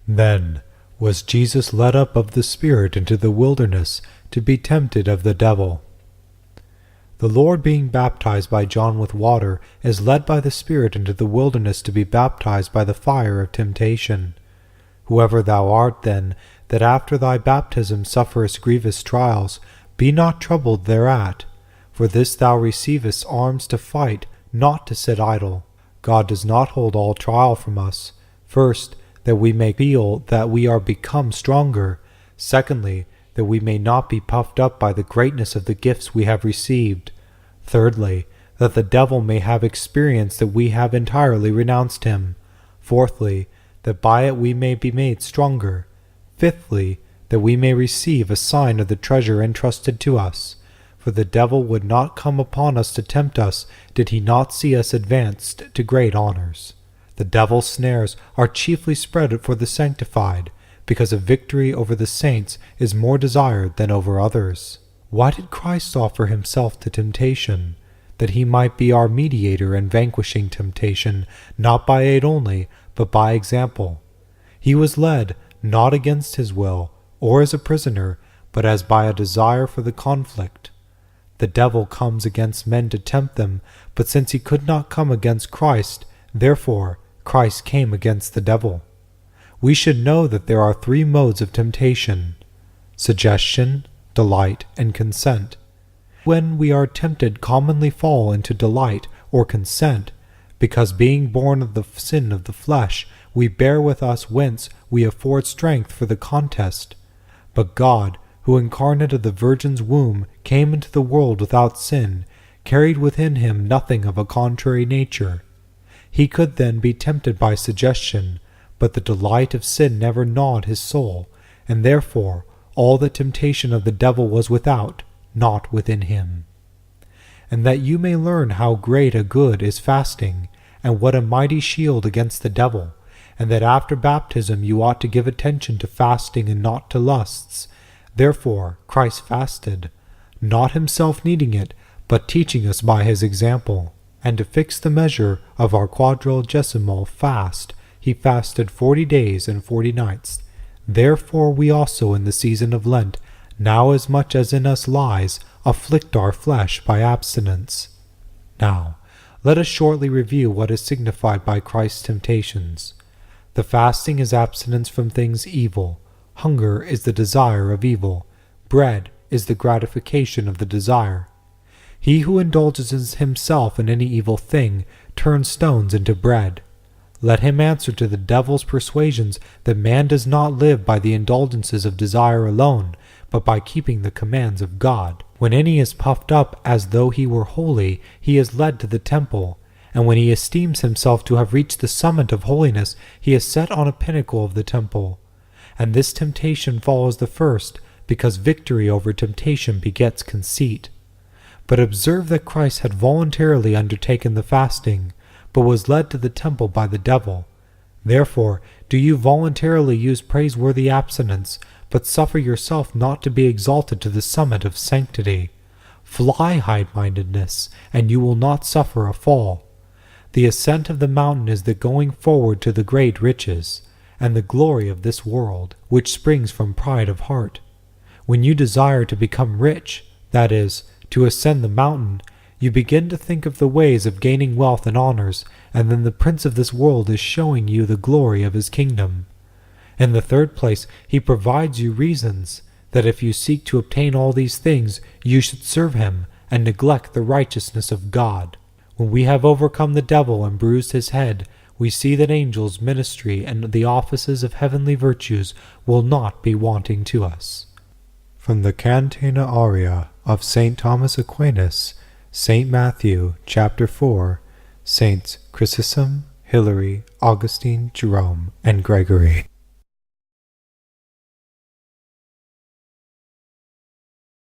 Then was Jesus led up of the Spirit into the wilderness to be tempted of the devil. The Lord, being baptized by John with water, is led by the Spirit into the wilderness to be baptized by the fire of temptation. Whoever thou art then, that after thy baptism sufferest grievous trials, be not troubled thereat. For this thou receivest arms to fight, not to sit idle. God does not hold all trial from us. First, that we may feel that we are become stronger. Secondly, that we may not be puffed up by the greatness of the gifts we have received. Thirdly, that the devil may have experience that we have entirely renounced him. Fourthly, that by it we may be made stronger. Fifthly, that we may receive a sign of the treasure entrusted to us. For the devil would not come upon us to tempt us, did he not see us advanced to great honors. The devil's snares are chiefly spread for the sanctified, because a victory over the saints is more desired than over others. Why did Christ offer himself to temptation? That he might be our mediator in vanquishing temptation, not by aid only, but by example. He was led, not against his will, or as a prisoner, but as by a desire for the conflict. The devil comes against men to tempt them, but since he could not come against Christ, therefore Christ came against the devil. We should know that there are three modes of temptation: suggestion, delight, and consent. When we are tempted, commonly fall into delight or consent, because being born of the sin of the flesh, we bear with us whence we afford strength for the contest. But God, who incarnate of the Virgin's womb came into the world without sin, carried within him nothing of a contrary nature. He could then be tempted by suggestion, but the delight of sin never gnawed his soul, and therefore all the temptation of the devil was without, not within him. And that you may learn how great a good is fasting, and what a mighty shield against the devil, and that after baptism you ought to give attention to fasting and not to lusts. Therefore Christ fasted, not himself needing it, but teaching us by his example. And to fix the measure of our quadragesimal fast, he fasted 40 days and 40 nights. Therefore we also in the season of Lent, now as much as in us lies, afflict our flesh by abstinence. Now, let us shortly review what is signified by Christ's temptations. The fasting is abstinence from things evil. Hunger is the desire of evil. Bread is the gratification of the desire. He who indulges himself in any evil thing turns stones into bread. Let him answer to the devil's persuasions that man does not live by the indulgences of desire alone, but by keeping the commands of God. When any is puffed up as though he were holy, he is led to the temple, and when he esteems himself to have reached the summit of holiness, he is set on a pinnacle of the temple. And this temptation follows the first, because victory over temptation begets conceit. But observe that Christ had voluntarily undertaken the fasting, but was led to the temple by the devil. Therefore, do you voluntarily use praiseworthy abstinence, but suffer yourself not to be exalted to the summit of sanctity. Fly high-mindedness, and you will not suffer a fall. The ascent of the mountain is the going forward to the great riches, and the glory of this world, which springs from pride of heart. When you desire to become rich, that is, to ascend the mountain, you begin to think of the ways of gaining wealth and honors, and then the prince of this world is showing you the glory of his kingdom. In the third place, he provides you reasons, that if you seek to obtain all these things, you should serve him, and neglect the righteousness of God. When we have overcome the devil and bruised his head, we see that angels' ministry and the offices of heavenly virtues will not be wanting to us. From the Cantina Aria of St. Thomas Aquinas, St. Matthew, chapter 4, Saints Chrysostom, Hilary, Augustine, Jerome, and Gregory.